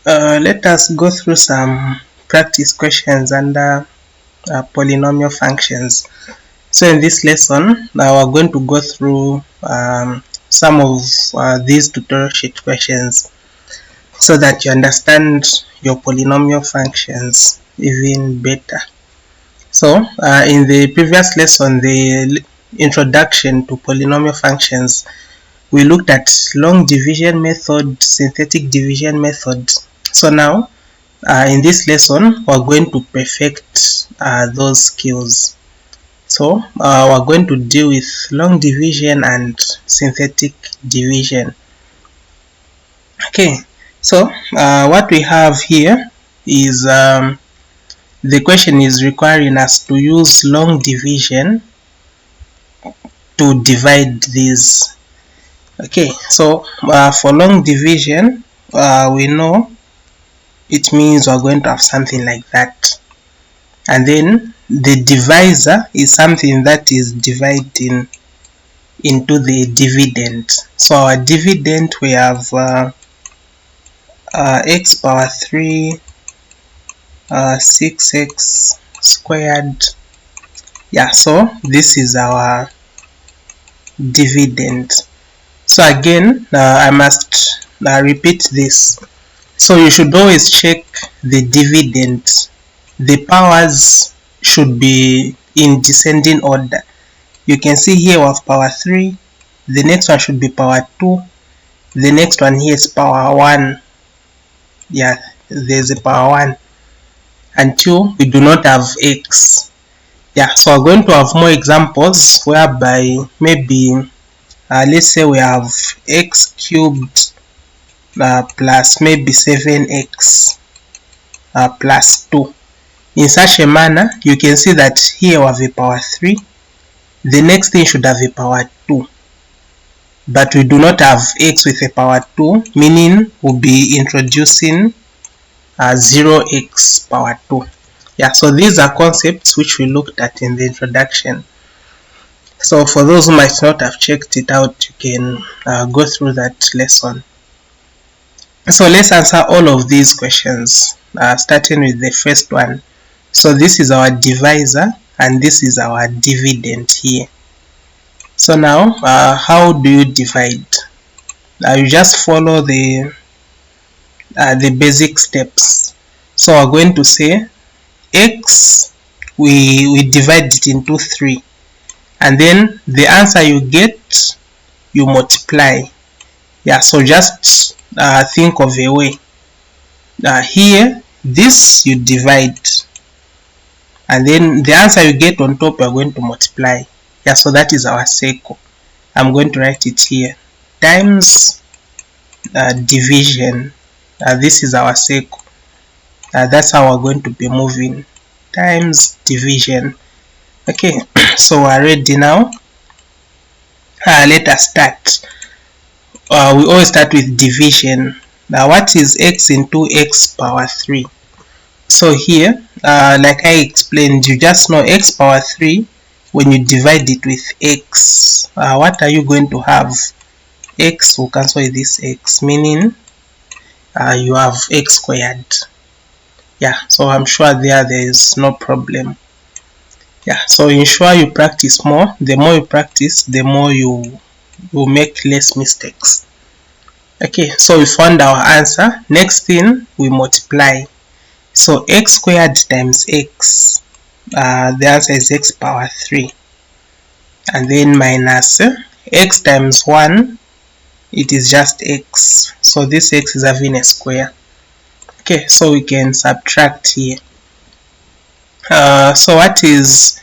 Let us go through some practice questions under polynomial functions. So in this lesson, we're going to go through some of these tutorial sheet questions so that you understand your polynomial functions even better. So in the previous lesson, the introduction to polynomial functions, we looked at long division method, synthetic division method. So now in this lesson, we're going to perfect those skills. So we're going to deal with long division and synthetic division. Okay, so what we have here is the question is requiring us to use long division to divide these. Okay, so for long division, we know it means we're going to have something like that, and then the divisor is something that is dividing into the dividend. So our dividend, we have x power 3 6x squared. Yeah, so this is our dividend. So again, I must repeat this. So you should always check the dividend. The powers should be in descending order. You can see here we have power 3, the next one should be power 2, the next one here is power 1. Yeah, there's a power 1 until we do not have x. Yeah, so we're going to have more examples whereby maybe let's say we have x cubed plus maybe 7x plus 2. In such a manner, you can see that here we have a power 3, the next thing should have a power 2, but we do not have x with a power 2, meaning we'll be introducing 0x power 2. Yeah, so these are concepts which we looked at in the introduction. So for those who might not have checked it out, you can go through that lesson. So let's answer all of these questions, starting with the first one. So this is our divisor and this is our dividend here. So now how do you divide? You just follow the basic steps. So we're going to say x, we divide it into 3, and then the answer you get, you multiply. Yeah, so just think of a way. Here, this you divide, and then the answer you get on top, you are going to multiply. Yeah, so that is our circle. I'm going to write it here, times division. This is our circle. That's how we're going to be moving, times division. Okay, so we're ready now. Let us start. We always start with division. Now what is x into x power 3? So here, like I explained, you just know x power 3, when you divide it with x, what are you going to have? X will cancel with this x, meaning you have x squared. Yeah, so I'm sure there is no problem. Yeah, so ensure you practice more. The more you practice, the more you will make less mistakes. Okay, so we found our answer. Next thing, we multiply. So x squared times x, the answer is x power 3, and then minus x times 1, it is just x, so this x is having a square. Okay, so we can subtract here. So what is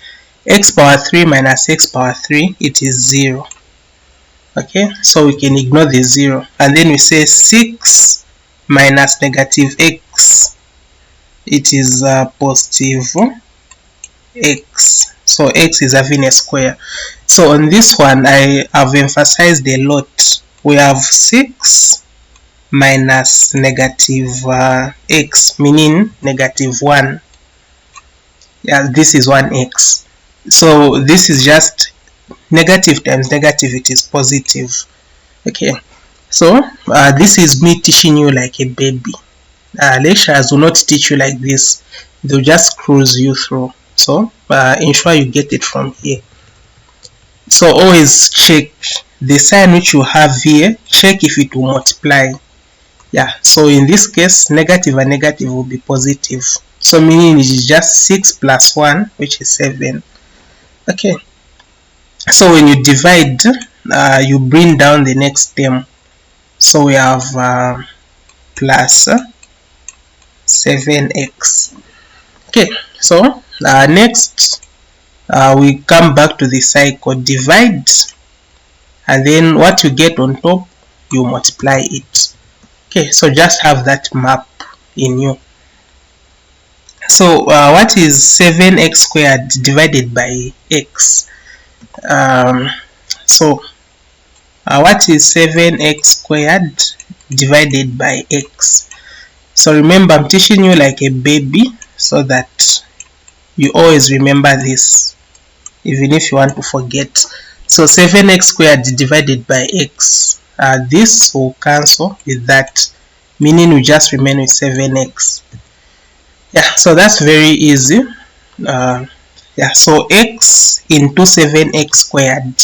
x power 3 minus x power 3? It is 0. Okay, so we can ignore the 0, and then we say 6 minus negative x, it is positive x, so x is having a square. So on this one, I have emphasized a lot. We have 6 minus negative x, meaning negative 1. Yeah, this is 1x. So this is just negative times negative, it is positive. Okay, so this is me teaching you like a baby. lecturers will not teach you like this. They'll just cruise you through. So ensure you get it from here. So always check the sign which you have here, check if it will multiply. Yeah, so in this case, negative and negative will be positive. So meaning it is just 6 plus 1, which is 7. Okay. So when you divide, you bring down the next term. So we have plus 7x. Okay, so next we come back to the cycle, divide, and then what you get on top, you multiply it. Okay, so just have that map in you. So what is 7x squared divided by x? So what is 7x squared divided by x? So remember, I'm teaching you like a baby so that you always remember this, even if you want to forget. So 7x squared divided by x, this will cancel with that, meaning we just remain with 7x. Yeah, so that's very easy. Yeah, so x into 7x squared,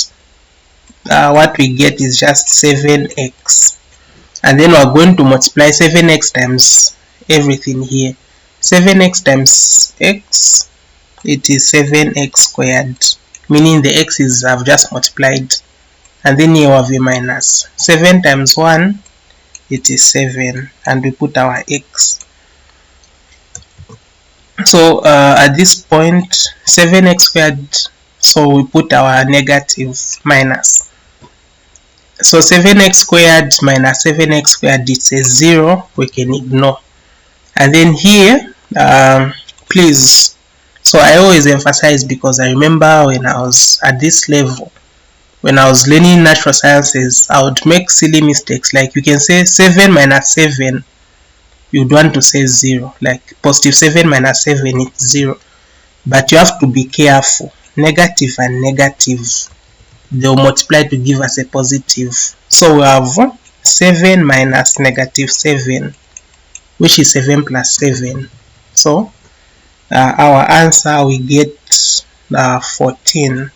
what we get is just 7x, and then we're going to multiply 7x times everything here. 7x times x, it is 7x squared, meaning the x's have just multiplied, and then here we have a minus. 7 times 1, it is 7, and we put our x. So at this point, 7x squared, so we put our negative minus. So 7x squared minus 7x squared, it's a 0, we can ignore. And then here, please, so I always emphasize, because I remember when I was at this level, when I was learning natural sciences, I would make silly mistakes. Like you can say 7 minus 7, you'd want to say 0. Like positive 7 minus 7 is 0. But you have to be careful. Negative and negative, they'll multiply to give us a positive. So we have 7 minus negative 7, which is 7 plus 7. So our answer, we get 14.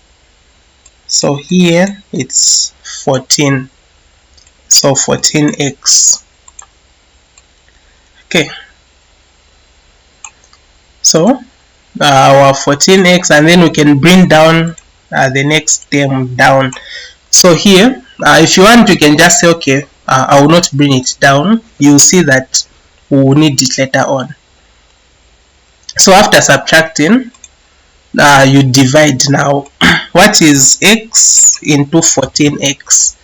So here it's 14. So 14x. Okay. So our 14x, and then we can bring down the next term down. So here, if you want, you can just say, okay, I will not bring it down. You'll see that we will need it later on. So after subtracting, you divide now. What is x into 14x?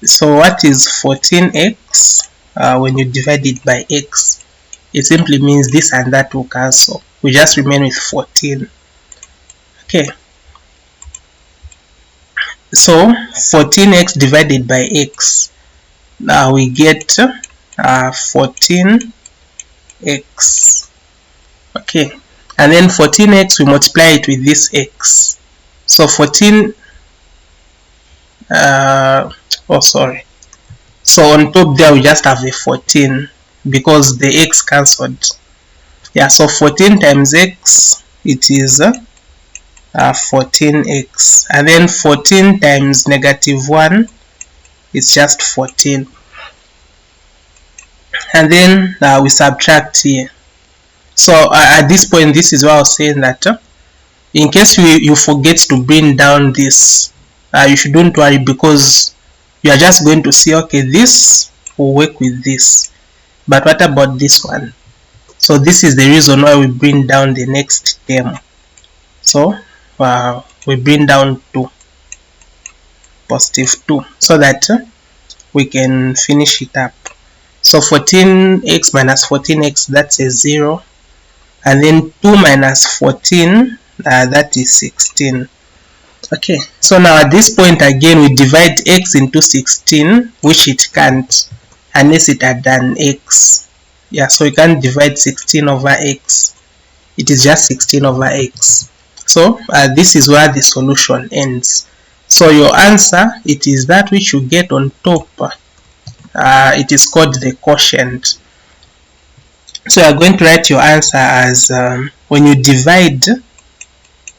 So what is 14x? When you divide it by x, it simply means this and that will cancel. We just remain with 14. Okay. So 14x divided by x, now we get 14x. Okay, and then 14x, we multiply it with this x. So 14, so on top there we just have a 14 because the x cancelled. Yeah, so 14 times x, it is 14x, and then 14 times negative 1, it's just 14, and then we subtract here. So at this point, this is why I was saying that in case you forget to bring down this, you shouldn't worry, because you are just going to see, okay, this will work with this, but what about this one? So this is the reason why we bring down the next term. So we bring down to positive 2 so that we can finish it up. So 14x minus 14x, that's a 0, and then 2 minus 14, that is 16. Okay, so now at this point again we divide x into 16, which it can't unless it had done x. Yeah, so we can't divide 16 over x, it is just 16 over x. So this is where the solution ends. So your answer, it is that which you get on top. It is called the quotient. So you are going to write your answer as when you divide,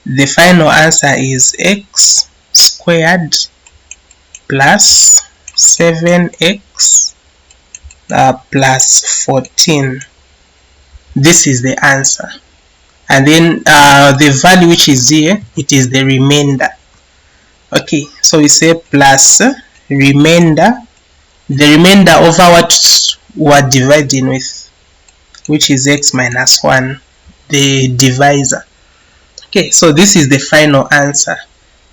the final answer is x squared plus 7x plus 14. This is the answer. And then the value which is here, it is the remainder. Okay, so we say plus remainder, the remainder over what we're dividing with, which is x minus 1, the divisor. Okay, so this is the final answer.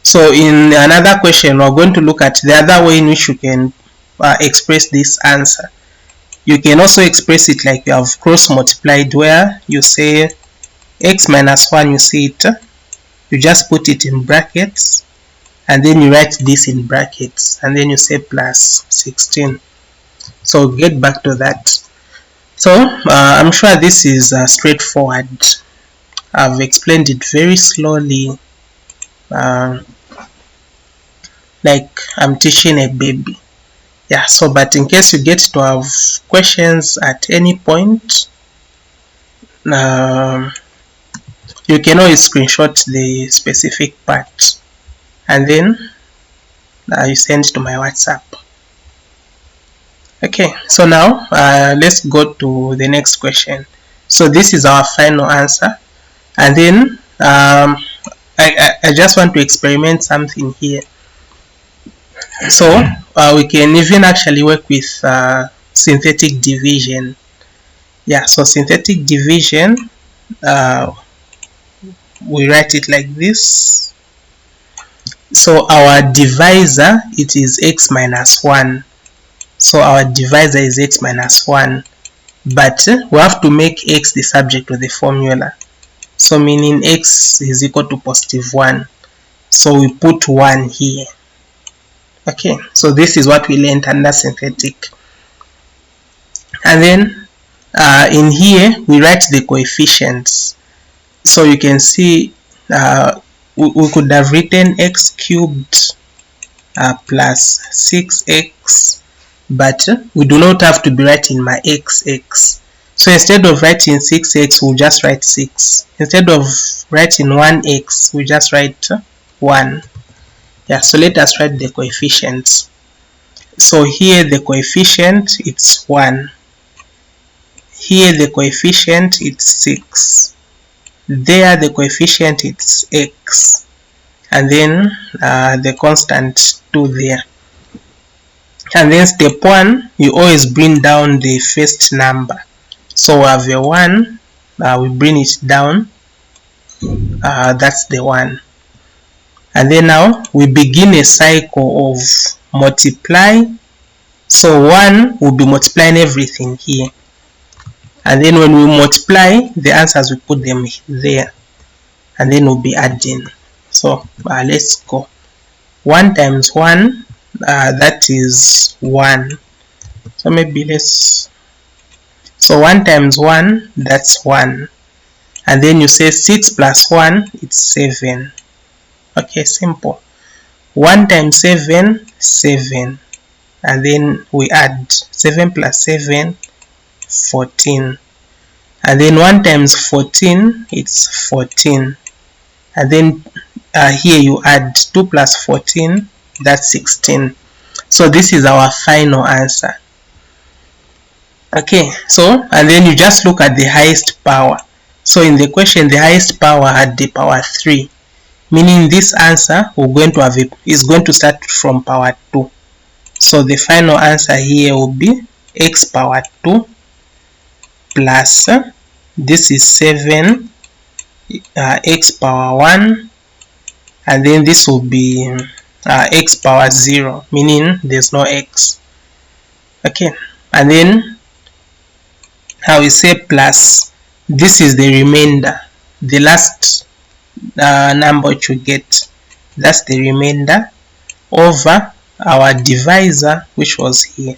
So in another question, we're going to look at the other way in which you can express this answer. You can also express it like you have cross multiplied, where you say x minus 1, you see it, you just put it in brackets, and then you write this in brackets, and then you say plus 16. So get back to that. So I'm sure this is straightforward. I've explained it very slowly, like I'm teaching a baby. Yeah, so but in case you get to have questions at any point, you can always screenshot the specific part and then you send to my WhatsApp. Okay, so now let's go to the next question. So this is our final answer, and then I just want to experiment something here. So we can even actually work with synthetic division. Yeah, so synthetic division, we write it like this. So our divisor, it is x minus 1. So our divisor is x minus 1, but we have to make x the subject of the formula. So meaning x is equal to positive 1. So we put 1 here. Okay, so this is what we learned under synthetic. And then in here we write the coefficients. So you can see we could have written x cubed plus 6x, but we do not have to be writing my x. So instead of writing 6x, we'll just write 6. Instead of writing 1x, we just write 1. Yeah, so let us write the coefficients. So here the coefficient, it's 1. Here the coefficient, it's 6. There the coefficient, it's x. And then the constant 2 there. And then step 1, you always bring down the first number. So we have a 1, we bring it down, that's the 1. And then now we begin a cycle of multiply. So 1 will be multiplying everything here. And then when we multiply the answers, we put them there. And then we'll be adding. So let's go. 1 times 1, that is 1. So maybe let's... So 1 times 1, that's 1. And then you say 6 plus 1, it's 7. Okay, simple. 1 times 7, 7. And then we add 7 plus 7, 14. And then 1 times 14, it's 14. And then here you add 2 plus 14, that's 16. So this is our final answer. Okay, so and then you just look at the highest power. So in the question, the highest power had the power 3, meaning this answer we're going to have is going to start from power 2. So the final answer here will be x power 2 plus this is 7 x power 1, and then this will be x power 0, meaning there's no x. Okay, and then how we say plus, this is the remainder, the last number you get, that's the remainder over our divisor, which was here.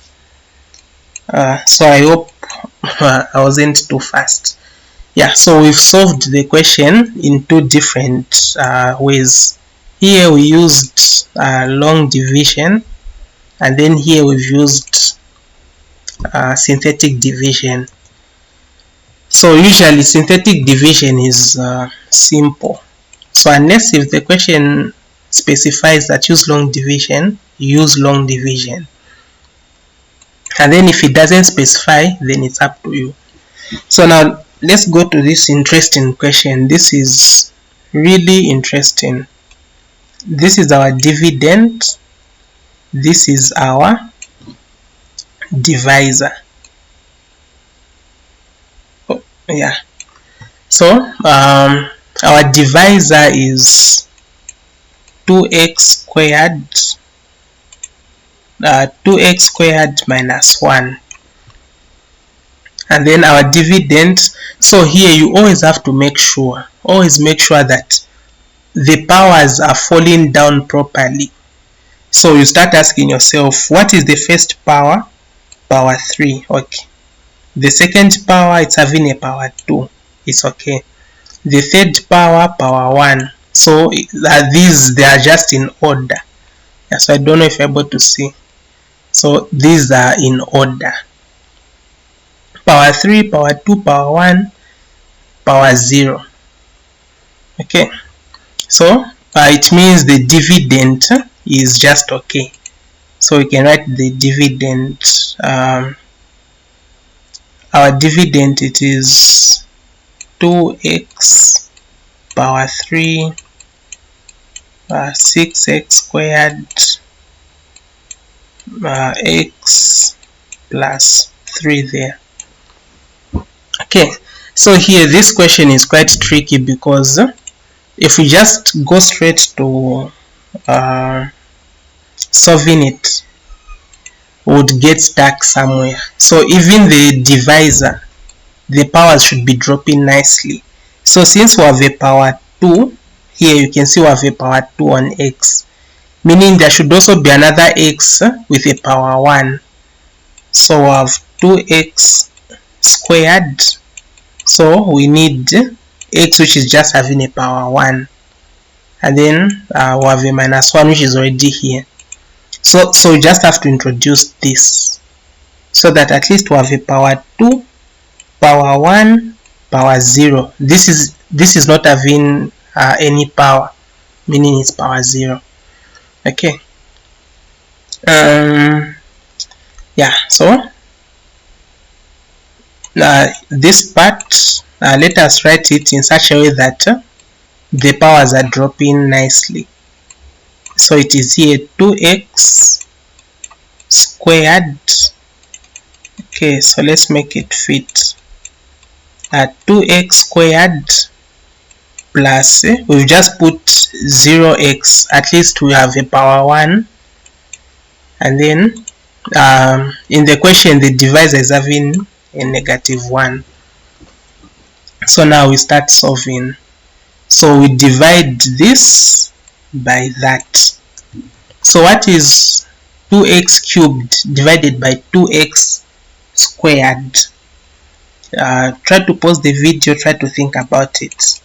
So I hope I wasn't too fast. Yeah, so we've solved the question in 2 different ways. Here we used long division, and then here we've used synthetic division. So usually synthetic division is simple. So unless if the question specifies that use long division, use long division. And then if it doesn't specify, then it's up to you. So now let's go to this interesting question. This is really interesting. This is our dividend. This is our divisor. Oh, yeah. So our divisor is 2x squared 2x squared minus 1, and then our dividend. So here you always have to make sure that the powers are falling down properly. So you start asking yourself, what is the first power? Power 3. Okay. The second power, it's having a power 2. It's okay. The third power, power 1. So these, they are just in order. Yeah, so I don't know if you're able to see. So these are in order. Power 3, power 2, power 1, power 0. Okay. So it means the dividend is just okay. So we can write the dividend. Our dividend, it is 2x power 3 6x squared x plus 3 there. Okay, so here this question is quite tricky, because if we just go straight to solving it, we would get stuck somewhere. So even the divisor, the powers should be dropping nicely. So since we have a power 2, here you can see we have a power 2 on x, meaning there should also be another x with a power 1. So we have 2x squared. So we need x which is just having a power 1. And then we have a minus 1 which is already here. So we just have to introduce this, so that at least we have a power 2, power 1, power 0. This is not having any power, meaning it's power 0. Okay. Yeah, so this part, let us write it in such a way that the powers are dropping nicely. So it is here 2x squared. Okay, so let's make it fit. 2x squared plus, we've just put 0x, at least we have a power 1. And then in the question the divisor is having a negative 1. So now we start solving. So we divide this by that. So what is 2x cubed divided by 2x squared? Try to pause the video, try to think about it.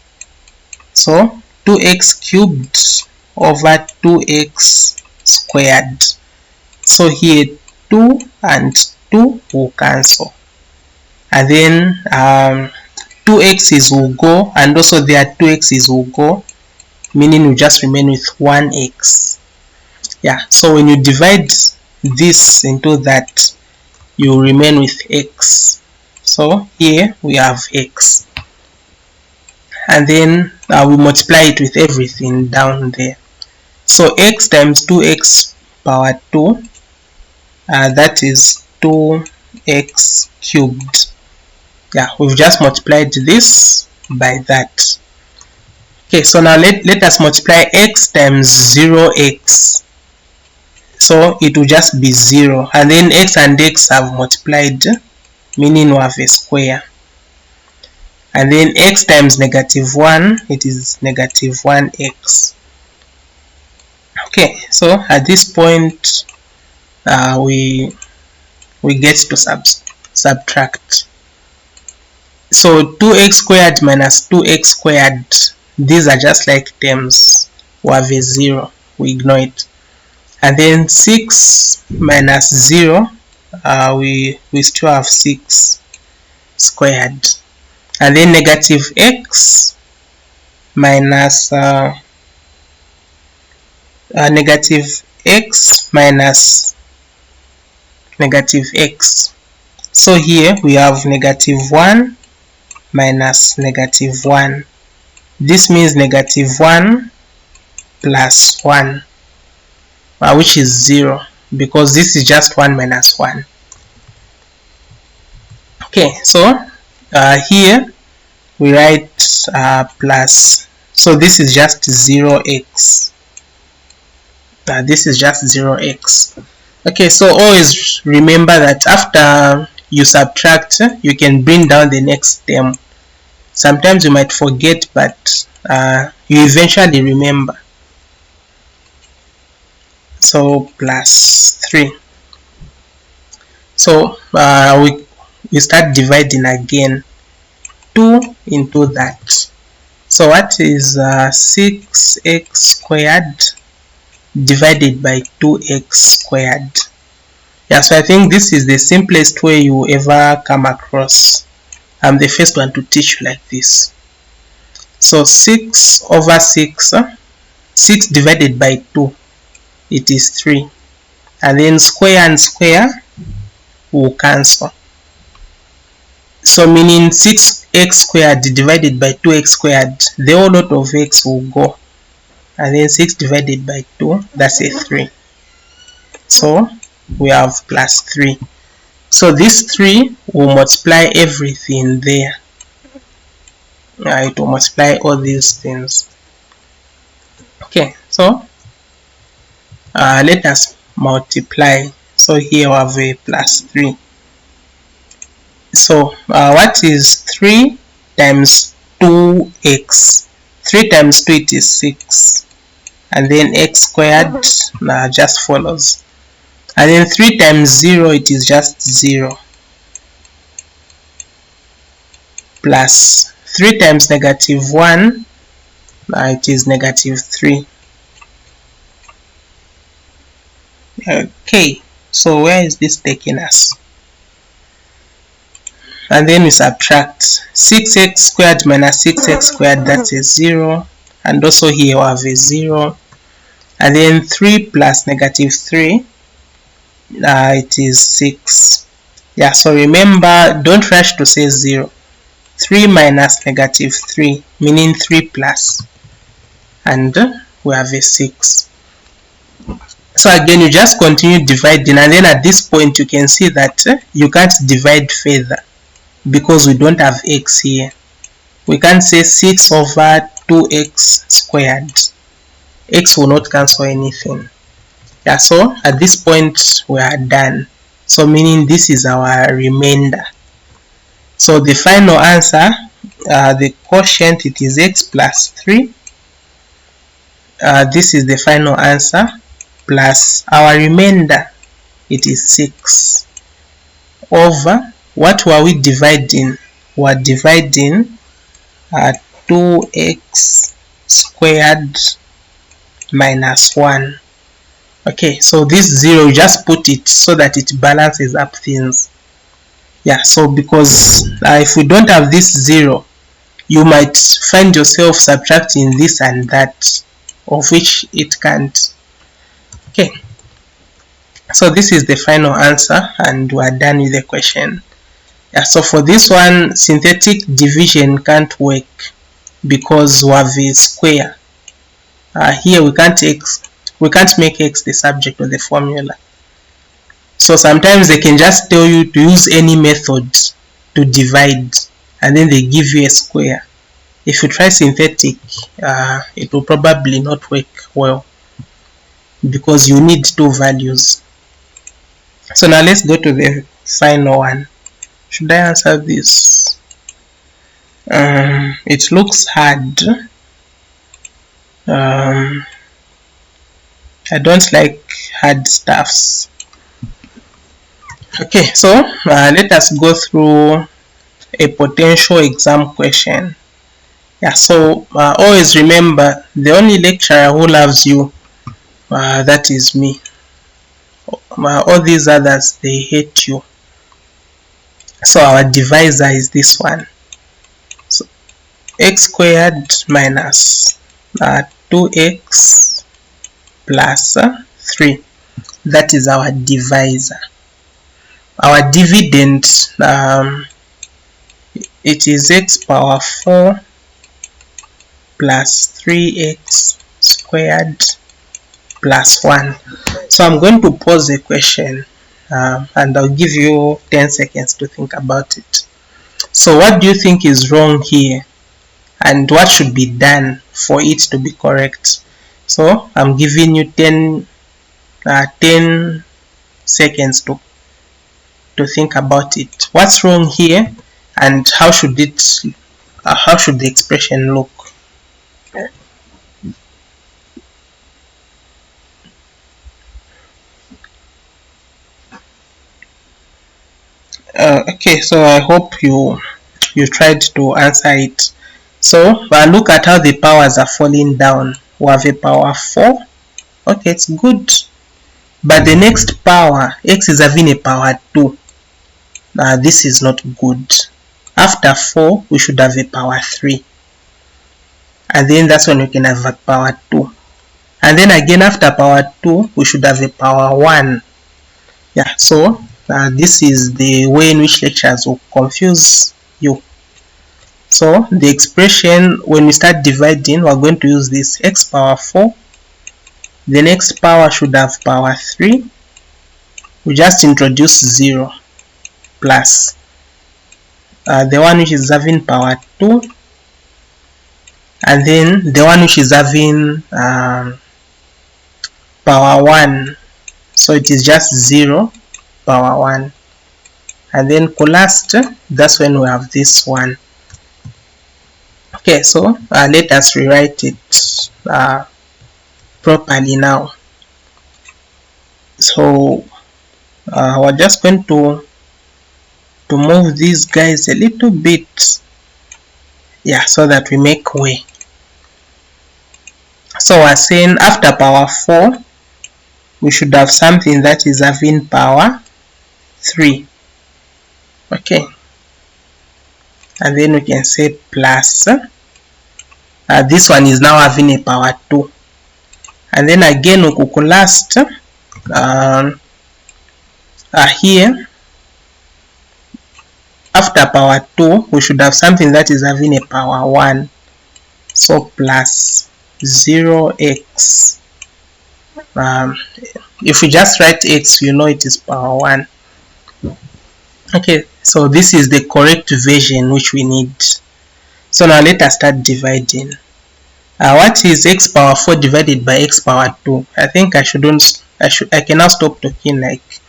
So 2x cubed over 2x squared. So here 2 and 2 will cancel, and then 2x's will go, and also there 2x's will go, meaning we just remain with 1x. Yeah, so when you divide this into that, you remain with x. So here we have x, and then we multiply it with everything down there. So x times 2x power 2, that is 2x cubed. Yeah, we've just multiplied this by that. Okay, so now let us multiply x times 0x. So it will just be 0, and then x and x have multiplied, meaning we have a square. And then x times negative 1, it is negative 1x. Okay, so at this point we get to subtract. So 2x squared minus 2x squared, these are just like terms. We have a 0, we ignore it. And then 6 minus 0, we still have 6 squared. and then negative x minus negative x minus negative x. So here we have negative 1 minus negative 1. This means negative 1 plus 1, which is 0, because this is just 1 minus 1. Okay, so here we write plus, so this is just 0x. This is just 0x. Okay, so always remember that after you subtract, you can bring down the next term. Sometimes you might forget, but you eventually remember. So plus 3. So we start dividing again. 2 into that. So what is 6x squared divided by 2x squared? Yeah, so I think this is the simplest way you ever come across. I'm the first one to teach you like this. So 6 over 6, 6 divided by 2, it is 3. And then square and square will cancel. So meaning 6x squared divided by 2x squared, the whole lot of x will go. And then 6 divided by 2, that's a 3. So we have plus 3. So this 3 will multiply everything there. It will multiply all these things. Okay, so let us multiply. So here we have a plus 3. So what is 3 times 2x? 3 times 2, it is 6. And then x squared just follows. And then 3 times 0, it is just 0. Plus 3 times negative 1, it is negative 3. Okay, so where is this taking us? And then we subtract 6x squared minus 6x squared, that's a 0. And also here we have a 0. And then 3 plus negative 3, it is 6. Yeah, so remember, don't rush to say 0. 3 minus negative 3, meaning 3 plus. And we have a 6. So again, you just continue dividing, and then at this point you can see that you can't divide further because we don't have x here. We can't say 6 over 2x squared. X will not cancel anything. Yeah, so at this point we are done. So meaning this is our remainder. So the final answer, the quotient, it is x plus 3. This is the final answer, plus our remainder, it is 6, over, what were we dividing? We are dividing 2x squared minus 1. Okay, so this 0, you just put it so that it balances up things. Yeah, so because if we don't have this 0, you might find yourself subtracting this and that, of which it can't. Okay, so this is the final answer, and we are done with the question. Yeah, so for this one, synthetic division can't work because we have a square. Here we can't make x the subject of the formula. So sometimes they can just tell you to use any method to divide, and then they give you a square. If you try synthetic, it will probably not work well because you need two values. So now let's go to the final one. Should I answer this? It looks hard. I don't like hard stuffs. Okay, so let us go through a potential exam question. Yeah, so always remember, the only lecturer who loves you, that is me. All these others, they hate you. So our divisor is this one. x squared minus 2x plus 3. That is our divisor. Our dividend, it is x power 4 plus 3x squared plus 1. So I'm going to pause the question and I'll give you 10 seconds to think about it. So what do you think is wrong here? And what should be done for it to be correct? So I'm giving you 10 seconds to think about it. What's wrong here, and how should the expression look? Okay, so I hope you tried to answer it. So look at how the powers are falling down. We have a power 4. Okay, it's good. But the next power, x is having a power 2. This is not good. After 4, we should have a power 3. And then that's when we can have a power 2. And then again after power 2, we should have a power 1. Yeah, so this is the way in which lectures will confuse you. So the expression, when we start dividing, we're going to use this x power 4. The next power should have power 3. We just introduce 0 plus the one which is having power 2, and then the one which is having power 1. So it is just 0 power 1. And then last, that's when we have this one. Okay, so let us rewrite it properly now. So we're just going to move these guys a little bit, yeah, so that we make way. So we're saying after power 4, we should have something that is having power 3. Okay, and then we can say plus this one is now having a power 2. And then again we could last here after power 2, we should have something that is having a power 1. So plus 0x. If we just write x, you know it is power 1. Okay, so this is the correct version which we need. So now let us start dividing. What is x power 4 divided by x power 2? I think I can now stop talking like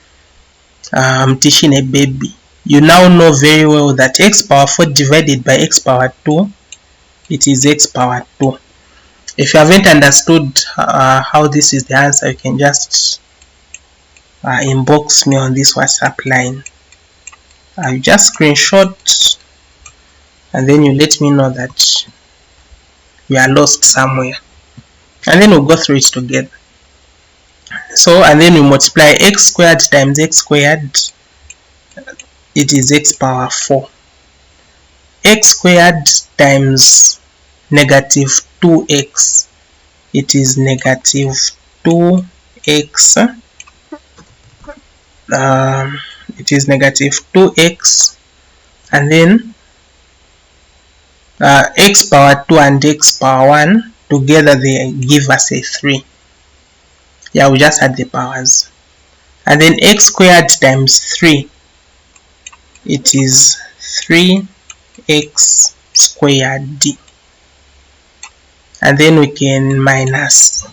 I'm teaching a baby. You now know very well that x power 4 divided by x power 2, it is x power 2. If you haven't understood how this is the answer, you can just inbox me on this WhatsApp line. You just screenshot and then you let me know that you are lost somewhere, and then we'll go through it together. So, and then we multiply x squared times x squared, it is x power 4. X squared times negative 2x, it is negative 2x. It is negative 2x, and then x power 2 and x power 1 together, they give us a 3. Yeah, we just add the powers. And then x squared times 3, it is 3x squared. And then we can minus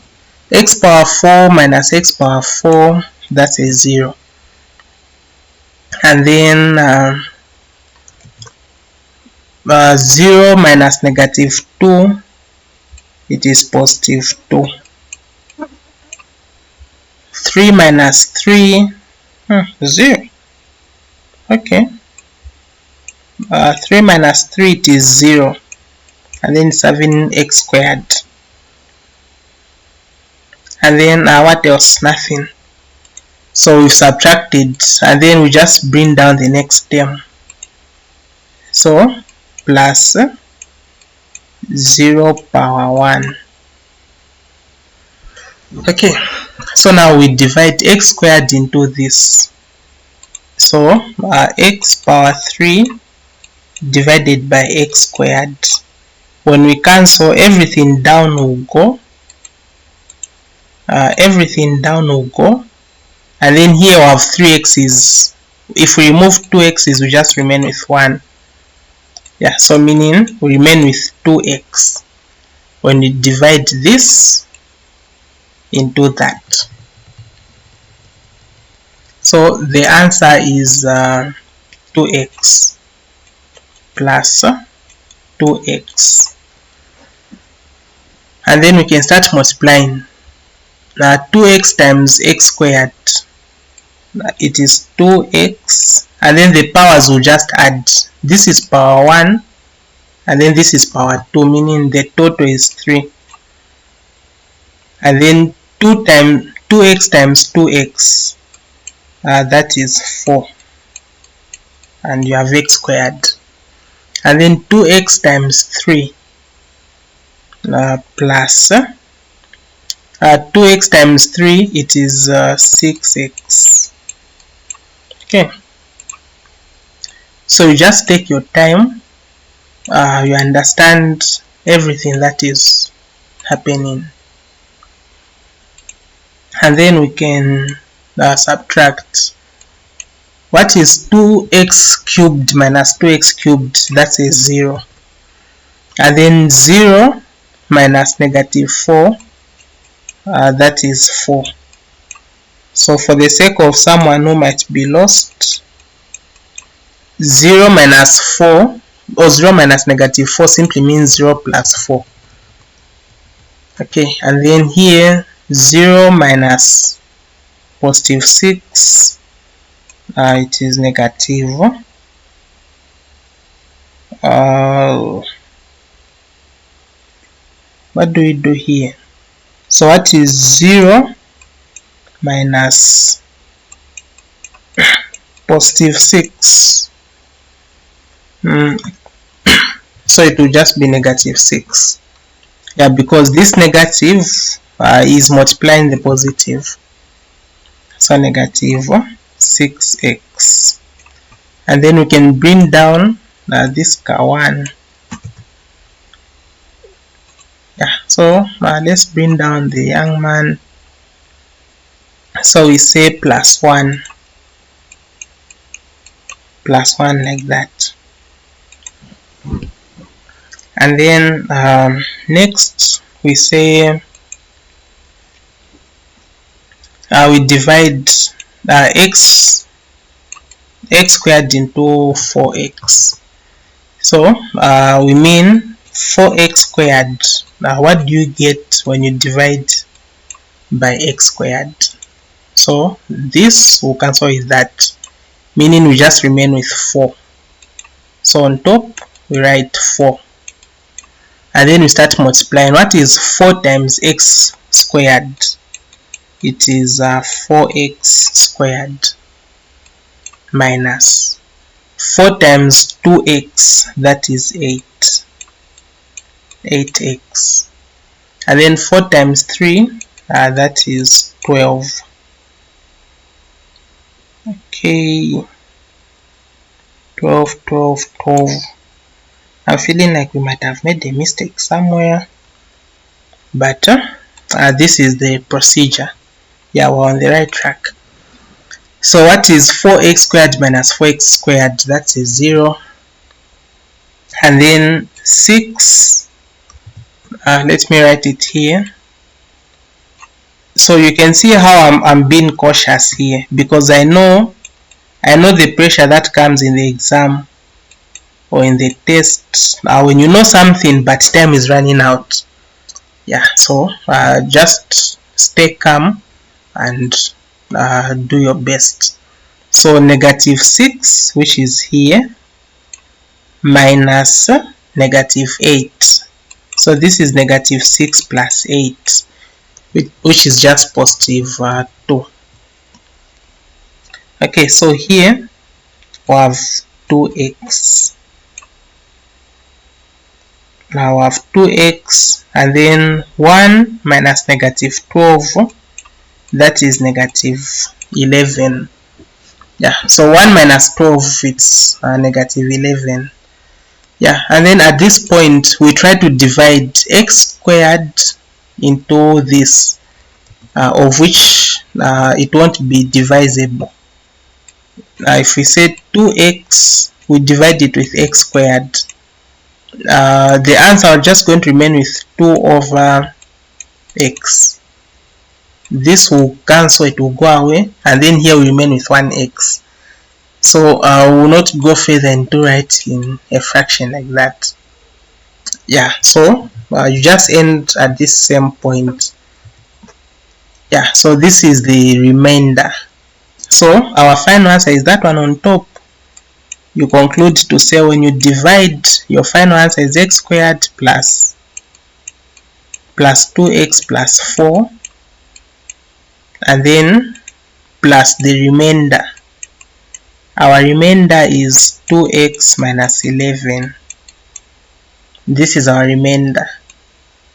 x power 4 minus x power 4, that's a 0. And then 0 minus negative 2, it is positive 2. 3 minus 3, 0. Okay. 3 minus 3, it is 0. And then 7x squared. And then what else? Nothing. So we subtracted, and then we just bring down the next term. So plus 0 power 1. Okay, so now we divide x squared into this. So x power 3 divided by x squared. When we cancel, everything down will go. Everything down will go. And then here we have 3 x's. If we remove 2 x's, we just remain with 1. Yeah, so meaning we remain with 2x when we divide this into that. So the answer is 2x plus 2x. And then we can start multiplying. 2x times x squared, it is 2x, and then the powers will just add. This is power 1 and then this is power 2, meaning the total is 3. And then 2x times 2x, that is 4, and you have x squared. And then 2x times 3 plus 2x times 3, it is 6x. Okay, so you just take your time, you understand everything that is happening, and then we can subtract. What is 2x cubed minus 2x cubed? That is 0. And then 0 minus negative 4, that is 4. So for the sake of someone who might be lost, 0 minus 4 or 0 minus negative 4 simply means 0 plus 4. Okay, and then here 0 minus positive 6, it is negative. What do we do here? So what is 0 minus positive 6? So it will just be negative 6. Yeah, because this negative is multiplying the positive. So negative 6x. And then we can bring down this 1. Yeah, so let's bring down the young man. So we say plus 1. Plus 1 like that. And then next we say we divide x squared into 4x. So we mean 4x squared. Now what do you get when you divide by x squared? So this will cancel with that, meaning we just remain with 4. So on top we write 4. And then we start multiplying. What is 4 times x squared? It is 4x squared minus 4 times 2x, that is 8x. And then 4 times 3, that is 12. Okay, 12, 12, 12. I'm feeling like we might have made a mistake somewhere, but this is the procedure. Yeah, we're on the right track. So what is 4x squared minus 4x squared? That is 0. And then 6, let me write it here. So you can see how I'm being cautious here, because I know the pressure that comes in the exam or in the test when you know something but time is running out. Yeah, so just stay calm and do your best. So negative 6, which is here, minus negative 8. So this is negative 6 plus 8, which is just positive 2. Okay, so here we have 2x Now I have 2x and then 1 minus negative 12, that is negative 11. Yeah, so 1 minus 12, it's negative 11. Yeah, and then at this point we try to divide x squared into this, of which it won't be divisible. If we say 2x, we divide it with x squared, the answer is just going to remain with 2 over x. This will cancel, it will go away, and then here we remain with 1x. So we will not go further into writing a fraction like that. Yeah, so you just end at this same point. Yeah, so this is the remainder. So our final answer is that one on top. You conclude to say when you divide, your final answer is x squared plus 2x plus 4, and then plus the remainder. Our remainder is 2x minus 11. This is our remainder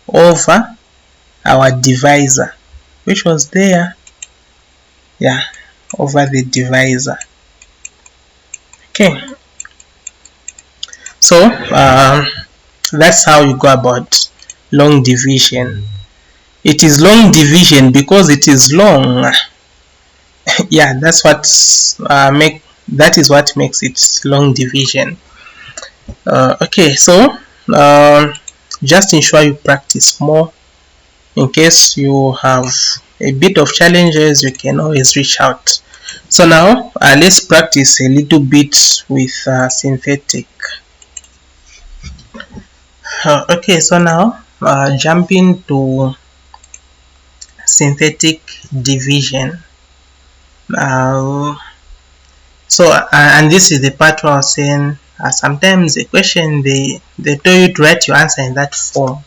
over our divisor, which was there. Yeah, over the divisor. Okay, so that's how you go about long division. It is long division because it is long. Yeah, that's what that is what makes it long division. Okay, so just ensure you practice more. In case you have a bit of challenges, you can always reach out. So now let's practice a little bit with synthetic. Okay, so now jumping to synthetic division. And this is the part where I was saying sometimes a question they tell you to write your answer in that form.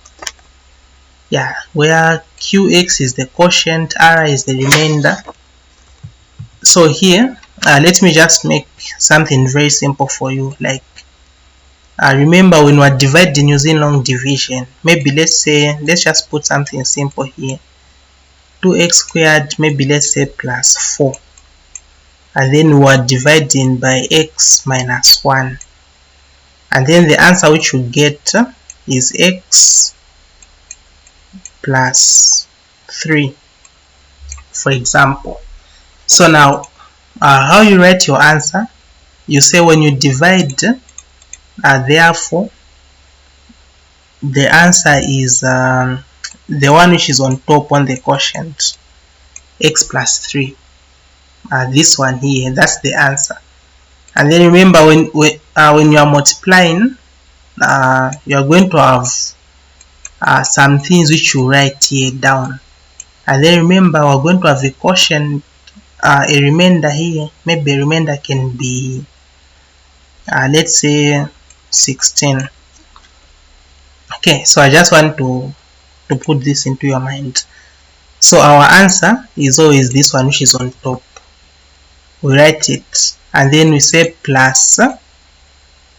Yeah, where qx is the quotient, r is the remainder. So here, let me just make something very simple for you. Like, remember when we're dividing using long division, maybe let's just put something simple here. 2x squared, maybe let's say plus 4. And then we're dividing by x minus 1. And then the answer which you get is x plus 3, for example. So now, how you write your answer? You say when you divide, therefore, the answer is the one which is on top on the quotient, x plus 3. This one here, that's the answer. And then remember, when you are multiplying, you are going to have some things which you write here down. And then remember, we're going to have a quotient, a remainder here. Maybe a remainder can be, let's say, 16. Okay, so I just want to put this into your mind. So our answer is always this one which is on top. We write it, and then we say plus,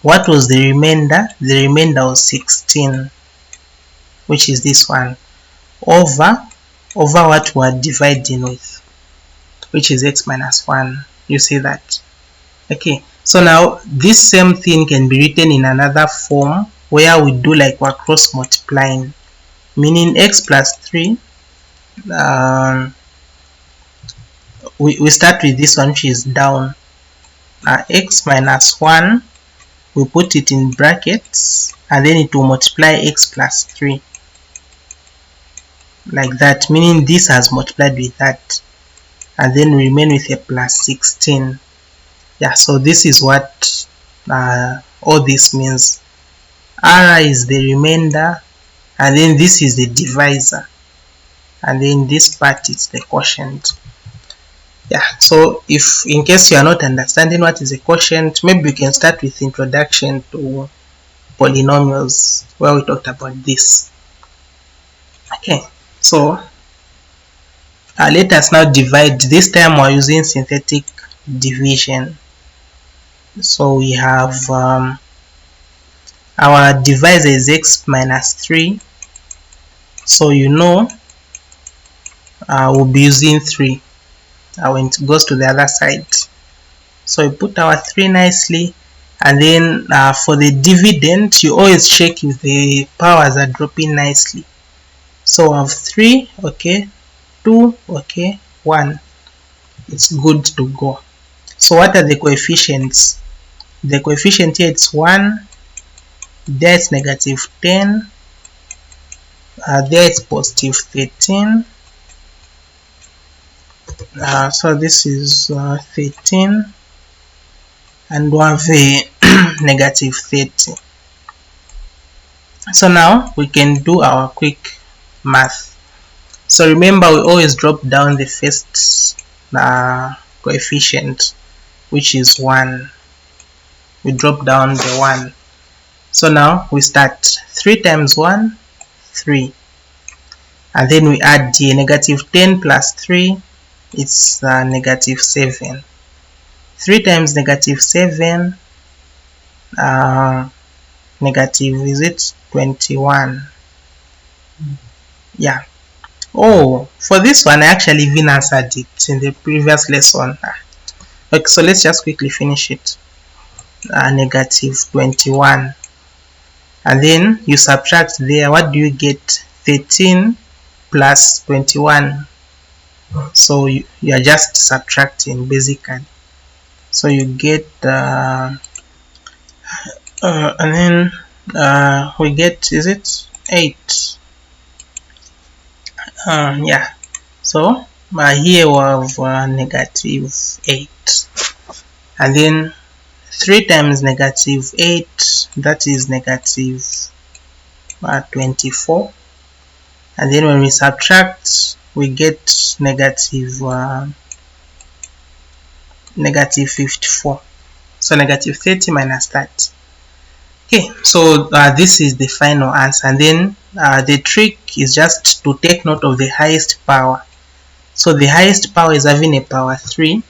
what was the remainder? The remainder was 16, which is this one, over what we are dividing with, which is x minus 1. You see that? Okay, so now this same thing can be written in another form where we do like we're cross multiplying, meaning x plus 3, we start with this one which is down, x minus 1, we put it in brackets, and then it will multiply x plus 3, like that, meaning this has multiplied with that, and then we remain with a plus 16. Yeah, so this is what all this means. R is the remainder, and then this is the divisor, and then this part is the quotient. Yeah, so if in case you are not understanding what is a quotient, maybe we can start with introduction to polynomials, where we talked about this. Okay, so let us now divide. This time we're using synthetic division. So we have our divisor is x minus 3, so you know we'll be using 3 when it goes to the other side. So we put our 3 nicely, and then for the dividend, you always check if the powers are dropping nicely. So we have 3, okay, 2, okay, 1. It's good to go. So what are the coefficients? The coefficient here it's 1, there it's negative 10, there it's positive 13. So this is 13, and we have a negative 30. So now we can do our quick math. So remember, we always drop down the first coefficient, which is 1. We drop down the 1. So now we start 3 times 1, 3. And then we add the negative 10 plus 3, it's negative 7. 3 times negative 7, negative, is it 21? Yeah. Oh, for this one I actually even answered it in the previous lesson. Okay, so let's just quickly finish it. Negative 21, and then you subtract there. What do you get? 13 plus 21. So you are just subtracting basically. So you get and then we get, is it 8? Yeah. So here we have negative 8, and then 3 times negative 8, that is negative 24, and then when we subtract we get negative 54. So negative 30 minus that. Okay, so this is the final answer, and then the trick is just to take note of the highest power. So the highest power is having a power 3,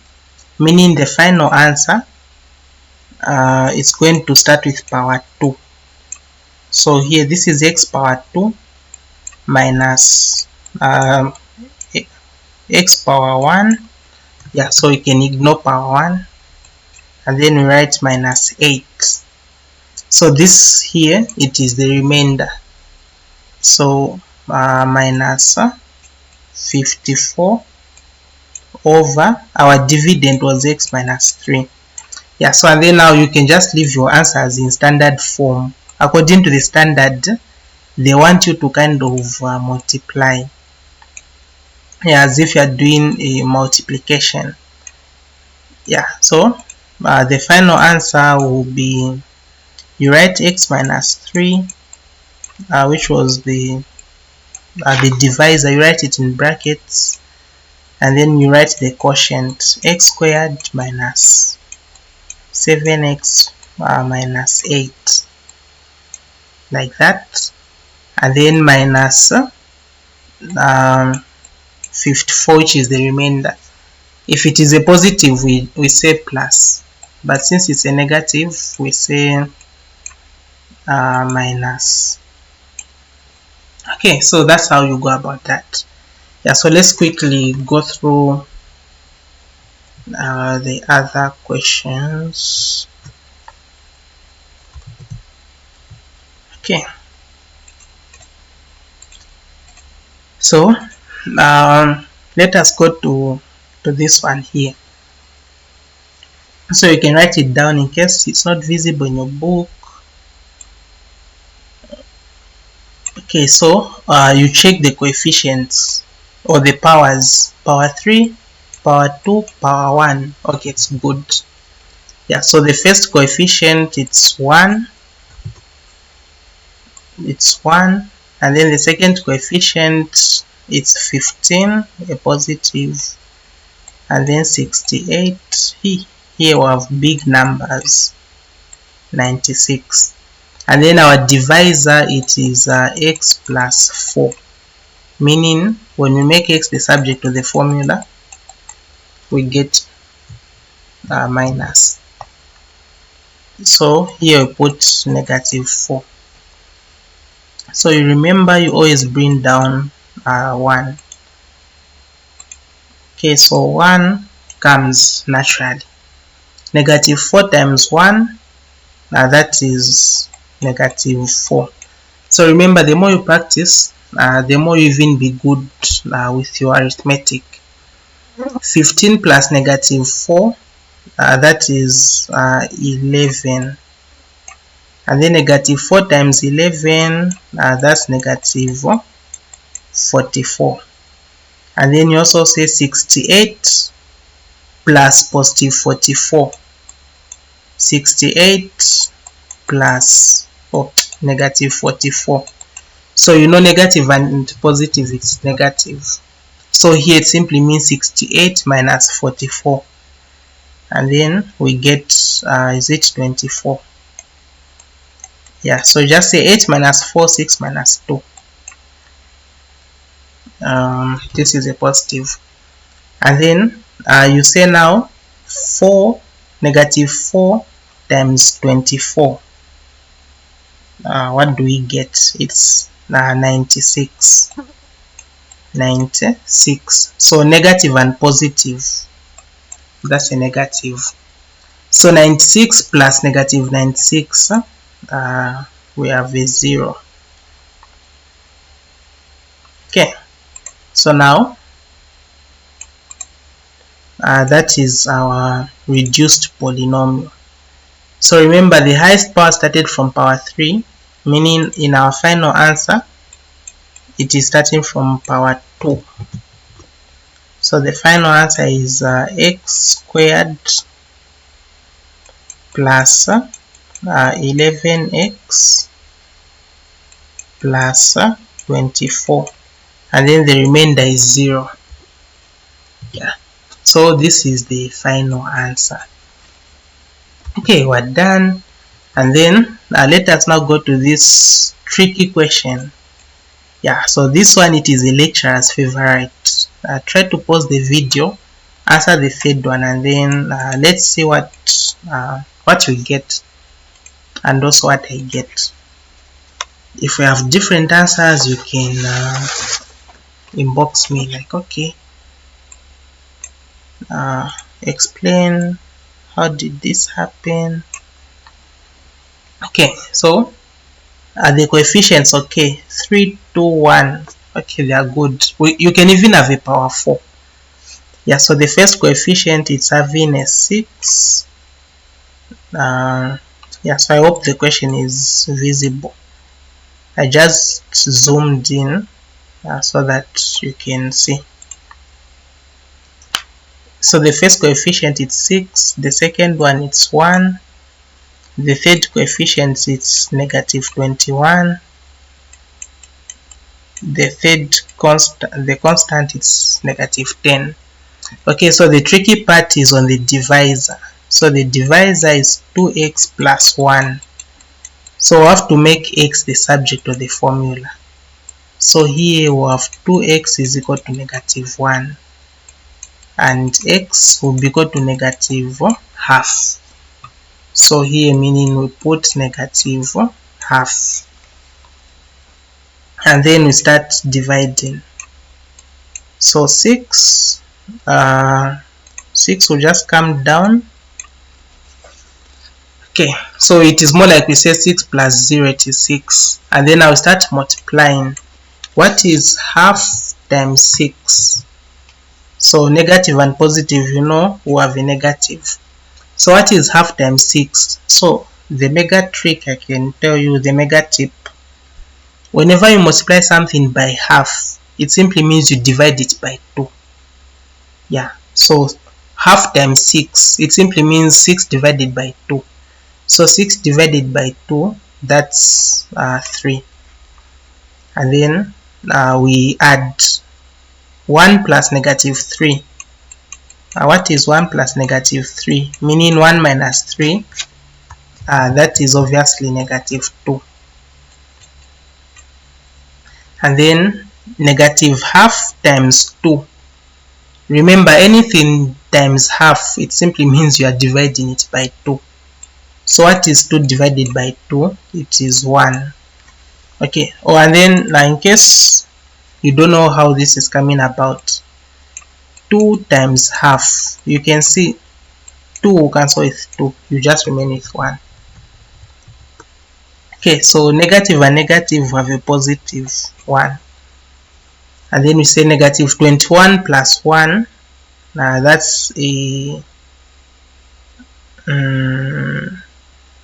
meaning the final answer is going to start with power 2. So here this is x power 2 minus x power 1. Yeah, so you can ignore power 1, and then we write minus 8. So this here, it is the remainder. So minus 54 over our dividend was x minus 3. Yeah, so and then now you can just leave your answers in standard form. According to the standard, they want you to kind of multiply, yeah, as if you are doing a multiplication. Yeah, so the final answer will be, you write x minus 3, which was the divisor, you write it in brackets, and then you write the quotient, x squared minus 7x minus 8, like that, and then minus 54, which is the remainder. If it is a positive, we say plus, but since it's a negative, we say minus. Okay, so that's how you go about that. Yeah, so let's quickly go through the other questions. Okay, so let us go to this one here. So you can write it down in case it's not visible in your book. Okay, so you check the coefficients or the powers, power 3, power 2, power 1. Okay, it's good. Yeah, so the first coefficient, it's 1, and then the second coefficient, it's 15, a positive, and then 68. Here we have big numbers, 96. And then our divisor, it is x plus 4, meaning when we make x the subject of the formula, we get minus. So here we put -4. So you remember you always bring down 1. Okay, so 1 comes naturally. -4 times 1, that is -4. So remember, the more you practice, the more you even be good with your arithmetic. 15 plus -4, that is 11. And then -4 times 11, that's -44. And then you also say 68 plus +44. 68 plus -44. So you know negative and positive is negative. So here it simply means 68 minus 44. And then we get, is it 24? Yeah, so just say 8 minus 4, 6 minus 2. This is a positive. And then you say now -4 times 24. What do we get? It's 96. 96. So negative and positive, that's a negative. So 96 plus -96, we have a 0. Okay, so now that is our reduced polynomial. So remember, the highest power started from power 3, meaning in our final answer it is starting from power 2. So the final answer is x squared plus 11x plus 24, and then the remainder is 0. Yeah, so this is the final answer. Okay, we're done. And then let us now go to this tricky question. Yeah, so this one, it is a lecturer's favorite. Try to pause the video, answer the third one, and then let's see what you get and also what I get. If we have different answers, you can inbox me like, okay, explain how did this happen. Okay, so the coefficients, okay, 3, 2, 1, okay, they are good. You can even have a power 4. Yeah, so the first coefficient is having a 6. Yeah, so I hope the question is visible. I just zoomed in so that you can see. So the first coefficient is 6, the second one is 1, the third coefficient is -21, the constant is -10. Okay, so the tricky part is on the divisor. So the divisor is 2x plus 1. So we have to make x the subject of the formula. So here we have 2x is equal to -1, and x will be equal to -half. So here meaning we put -half, and then we start dividing. So 6 will just come down. Okay, so it is more like we say 6 plus 0, it is 6, and then I'll start multiplying. What is half times 6? So negative and positive, you know, we have a negative. So what is half times 6? So the mega trick, I can tell you, the mega tip, whenever you multiply something by half, it simply means you divide it by 2. Yeah, so half times 6, it simply means 6 divided by 2. So 6 divided by 2, that's 3. And then we add 1 plus -3. What is 1 plus -3? Meaning 1 minus 3, that is obviously -2. And then -half times 2. Remember, anything times half, it simply means you are dividing it by 2. So what is 2 divided by 2? It is 1. Okay, oh, and then now in case you don't know how this is coming about, 2 times half, you can see 2 will cancel with 2, you just remain with 1. Okay, so negative and negative have a positive 1. And then we say negative 21 plus 1. Now that's a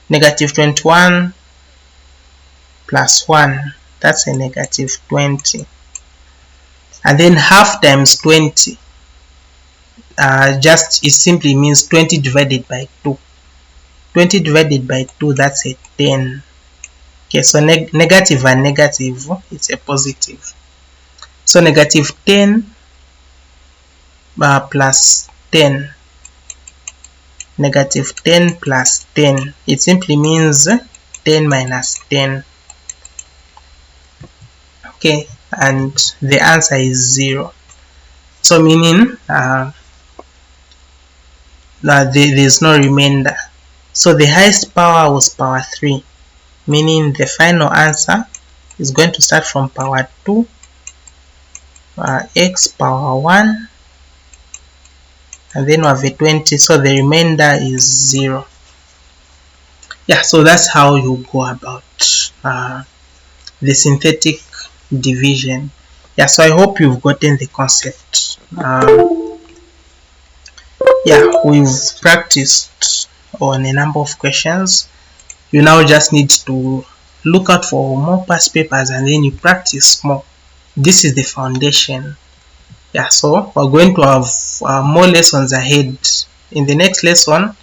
negative 21 plus 1. That's a negative 20. And then half times 20. It simply means 20 divided by 2. 20 divided by 2, that's a 10. Okay, so negative and negative, it's a positive. So negative 10 plus 10. Negative 10 plus 10. It simply means 10 minus 10. Okay, and the answer is 0. So meaning there's no remainder. So the highest power was power 3, meaning the final answer is going to start from power 2, x power 1, and then we have a 20, so the remainder is 0. Yeah, so that's how you go about the synthetic division. Yeah, so I hope you've gotten the concept. Yeah, we've practiced on a number of questions. You now just need to look out for more past papers and then you practice more. This is the foundation. Yeah, so we're going to have more lessons ahead. In the next lesson,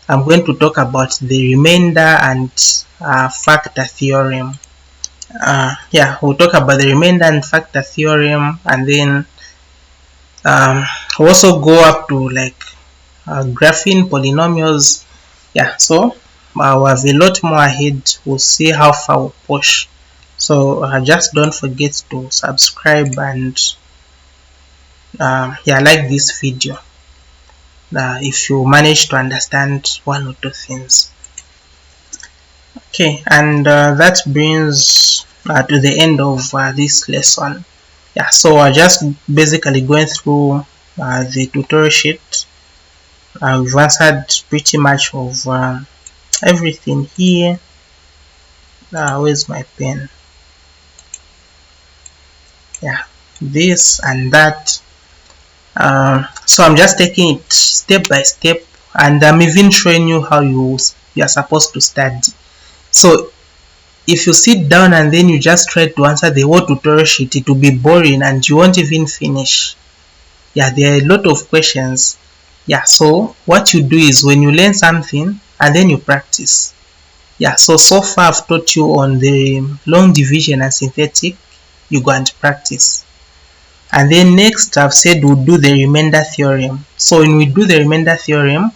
I'm going to talk about the remainder and factor theorem. Yeah, we'll talk about the remainder and factor theorem, and then we'll also go up to like graphing polynomials. Yeah, so we'll have a lot more ahead. We'll see how far we'll push. So just don't forget to subscribe and yeah, like this video if you manage to understand one or two things. Okay, and that brings to the end of this lesson. Yeah, so we're just basically going through the tutorial sheet. We've answered pretty much of everything here. Where's my pen? Yeah, this and that. So I'm just taking it step by step, and I'm even showing you how you are supposed to study. So if you sit down and then you just try to answer the whole tutorial sheet, it will be boring and you won't even finish. Yeah, there are a lot of questions. Yeah, so what you do is when you learn something and then you practice. Yeah, so far I've taught you on the long division and synthetic. You go and practice. And then next I've said we'll do the remainder theorem. So when we do the remainder theorem,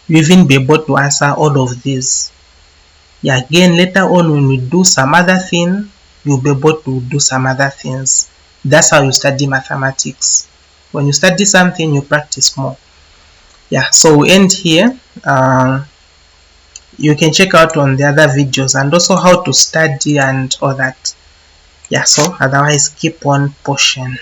you even be able to answer all of these. Yeah, again later on when we do some other thing, you'll be able to do some other things. That's how you study mathematics. When you study something, you practice more. Yeah, so we end here. You can check out on the other videos and also how to study and all that. Yeah, so otherwise keep on pushing.